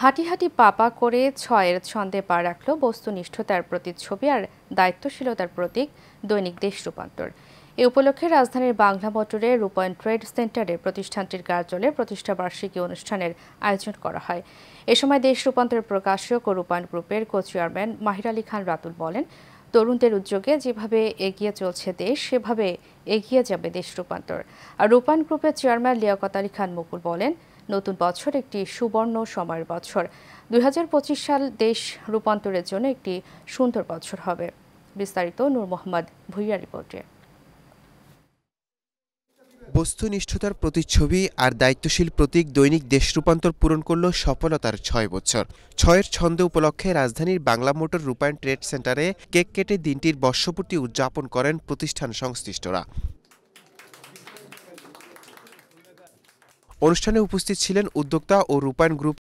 হাঁটি হাঁটি পাপা করে ছয়ের ছন্দে পা রাখল বস্তুনিষ্ঠতার প্রতিচ্ছবি আর দায়িত্বশীলতার প্রতীক দৈনিক দেশ রূপান্তর। এ উপলক্ষে রাজধানীর বাংলা মোটরের রূপায়ণ ট্রেড সেন্টারে প্রতিষ্ঠানটির কার্যালয়ে প্রতিষ্ঠাবার্ষিকী অনুষ্ঠানের আয়োজন করা হয়। এ সময় দেশ রূপান্তরের প্রকাশক ও রূপায়ণ গ্রুপের কো চেয়ারম্যান মাহির আলী খান রাতুল বলেন, তরুণদের উদ্যোগে যেভাবে এগিয়ে চলছে দেশ, সেভাবে এগিয়ে যাবে দেশ রূপান্তর। আর রূপায়ণ গ্রুপের চেয়ারম্যান লিয়াকত আলী খান মুকুল বলেন, নতুন বছর একটি সুবর্ণ সময়ের বছর। ২০২৫ সাল দেশ রূপান্তরের জন্য একটি সুন্দর বছর হবে। বিস্তারিত নূর মোহাম্মদ ভুইয়া রিপোর্টে। বস্তুনিষ্ঠতার প্রতিচ্ছবি আর দায়িত্বশীল প্রতীক দৈনিক দেশ রূপান্তর পূরণ করল সফলতার ৬ বছর। ছয়ের ছন্দ উপলক্ষে রাজধানীর বাংলা মোটর রূপায়ণ ট্রেড সেন্টারে কেক কেটে দিনটির বর্ষপূর্তি উদযাপন করেন প্রতিষ্ঠান সংশ্লিষ্টরা। অনুষ্ঠানে উপস্থিত ছিলেন উদ্যোক্তা ও রূপায়ণ গ্রুপ